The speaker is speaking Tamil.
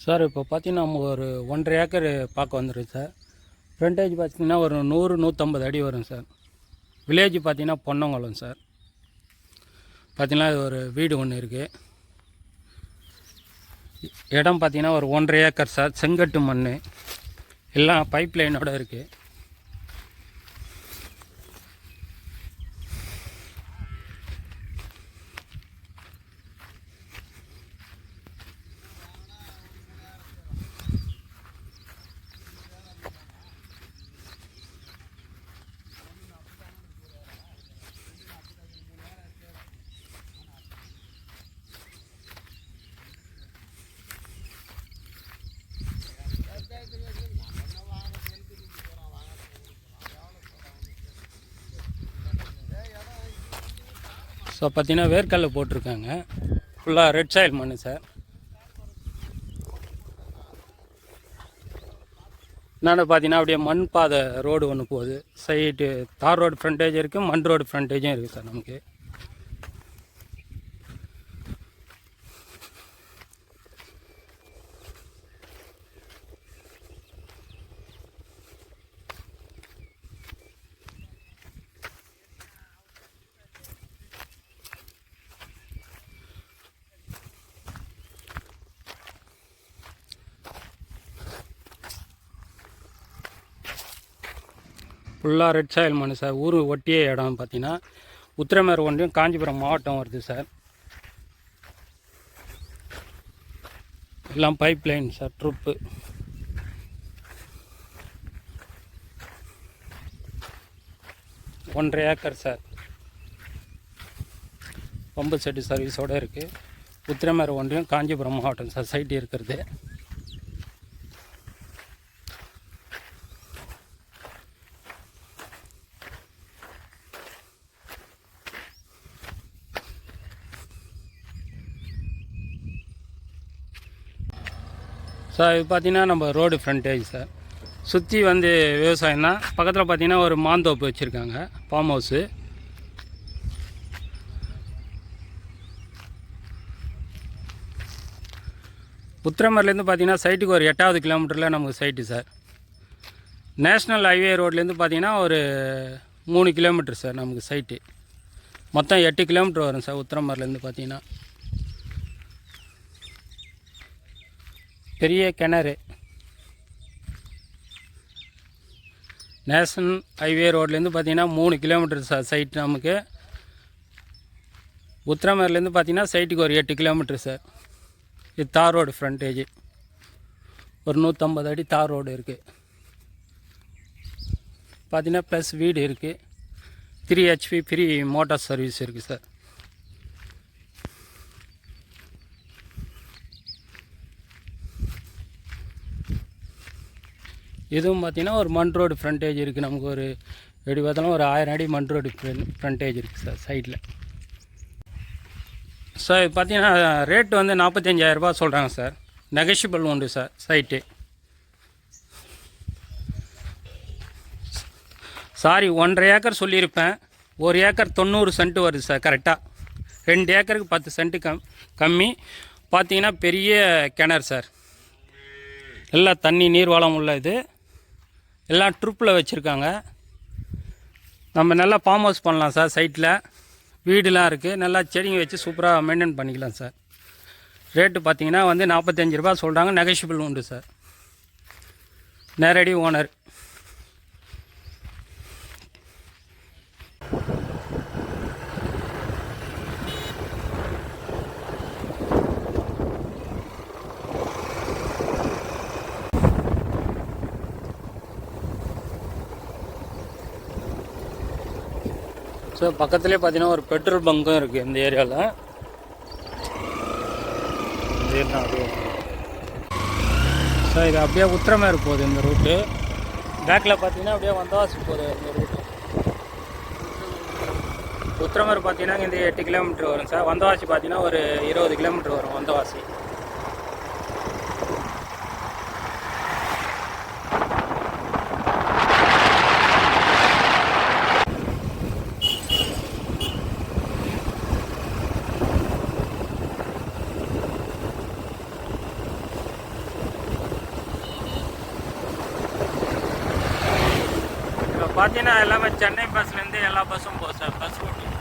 சார் இப்போ பார்த்தீங்கன்னா நம்ம ஒரு 1.5 ஏக்கர் பார்க்க வந்துருக்கு சார். ஃப்ரண்டேஜ் பார்த்தீங்கன்னா ஒரு 100-150 அடி வரும் சார். வில்லேஜ் பார்த்தீங்கன்னா பொன்னங்குளம் சார். பார்த்தீங்கன்னா இது ஒரு வீடு ஒன்று இருக்குது. இடம் பார்த்தீங்கன்னா ஒரு 1.5 ஏக்கர் சார். செங்கட்டு மண் எல்லாம் பைப் லைனோடு இருக்குது. ஸோ பார்த்தீங்கன்னா வேர்க்கடலை போட்டிருக்காங்க. ஃபுல்லாக ரெட் சாயில் மண் சார். என்னென்னு பார்த்தீங்கன்னா அப்படியே மண் பாதை ரோடு ஒன்று போகுது. சைடு தார் ரோடு ஃப்ரண்டேஜ் இருக்குது, மண் ரோடு ஃப்ரண்டேஜும் இருக்குது சார். நமக்கு ஃபுல்லாக ரெட் சாயில் மண் சார். ஊர் ஒட்டிய இடம் பார்த்தீங்கன்னா உத்திரமேர் ஒன்றியம் காஞ்சிபுரம் மாவட்டம் வருது சார். எல்லாம் pipeline sir. Drip 1.5 acre sir. Pump set சர்வீஸோடு இருக்குது. உத்திரமேர் ஒன்றியம் காஞ்சிபுரம் மாவட்டம் சார் சைட்டு இருக்கிறது. சார் இது பார்த்தீங்கன்னா நம்ம ரோடு ஃப்ரண்டேஜ் சார். சுற்றி வந்து விவசாயம் தான். பக்கத்தில் பார்த்தீங்கன்னா ஒரு மாந்தோப்பு வச்சுருக்காங்க, ஃபார்ம் ஹவுஸு. உத்திரமேர்லேருந்து பார்த்தீங்கன்னா சைட்டுக்கு ஒரு 8வது கிலோமீட்டரில் நமக்கு சைட்டு சார். நேஷ்னல் ஹைவே ரோட்லேருந்து பார்த்தீங்கன்னா ஒரு 3 கிலோமீட்டர் சார் நமக்கு சைட்டு. மொத்தம் 8 கிலோமீட்டர் வரும் சார் உத்திரமேர்லேருந்து பார்த்தீங்கன்னா. பெரிய கிணறு. நேஷனல் ஹைவே ரோட்லேருந்து பார்த்தீங்கன்னா 3 கிலோமீட்டர் சார் சைட் நமக்கு. உத்திரமேர்லேருந்து பார்த்தீங்கன்னா சைட்டுக்கு ஒரு 8 கிலோமீட்டர் சார். இது தார் ரோடு ஃப்ரண்டேஜ். ஒரு 150 அடி தார் ரோடு இருக்குது பார்த்தீங்கன்னா. ப்ளஸ் வீடு இருக்குது. 3 HP ஃப்ரீ மோட்டார் சர்வீஸ் இருக்குது சார். இதுவும் பார்த்திங்கன்னா ஒரு மண் ரோடு ஃப்ரண்டேஜ் இருக்குது நமக்கு. ஒரு எப்படி பார்த்தாலும் ஒரு 1000 அடி மண் ரோடு ஃப்ரண்டேஜ் இருக்குது சார் சைடில். சார் இது பார்த்திங்கன்னா ரேட்டு வந்து 45,000 சொல்கிறாங்க சார். நெகஷியபிள் உண்டு சார் சைட்டு. சாரி, 1.5 ஏக்கர் சொல்லியிருப்பேன். 1 ஏக்கர் 90 சென்ட் வருது சார் கரெக்டாக. 2 ஏக்கருக்கு 10 சென்ட்டு கம்மி. பார்த்திங்கன்னா பெரிய கிணறு சார். எல்லாம் தண்ணி நீர் வளம் உள்ள இது. எல்லாம் ட்ரிப்பில் வச்சுருக்காங்க. நம்ம நல்லா ஃபார்ம் ஹவுஸ் பண்ணலாம் சார். சைட்டில் வீடுலாம் இருக்குது. நல்லா செடிங்க வச்சு சூப்பராக மெயின்டைன் பண்ணிக்கலாம் சார். ரேட்டு பார்த்தீங்கன்னா வந்து 45 சொல்கிறாங்க. நெகஷியபிள் உண்டு சார். நேரடி ஓனர். ஸோ பக்கத்துலேயே பார்த்தீங்கன்னா ஒரு பெட்ரோல் பங்க்கும் இருக்குது இந்த ஏரியாவில். ஸோ இது அப்படியே உத்திரமேர் போகுது இந்த ரூட்டு. பேக்கில் பார்த்தீங்கன்னா அப்படியே வந்தவாசி போகுது இந்த ரூட்டு. உத்திரமேர் பார்த்தீங்கன்னா இந்த 8 கிலோமீட்டர் வரும் சார். வந்தவாசி பார்த்தீங்கன்னா ஒரு 20 கிலோமீட்டர் வரும் வந்தவாசி. பார்த்தீங்கன்னா எல்லாமே சென்னை பஸ்லேருந்து எல்லா பஸ்ஸும் போகும் சார். Bus route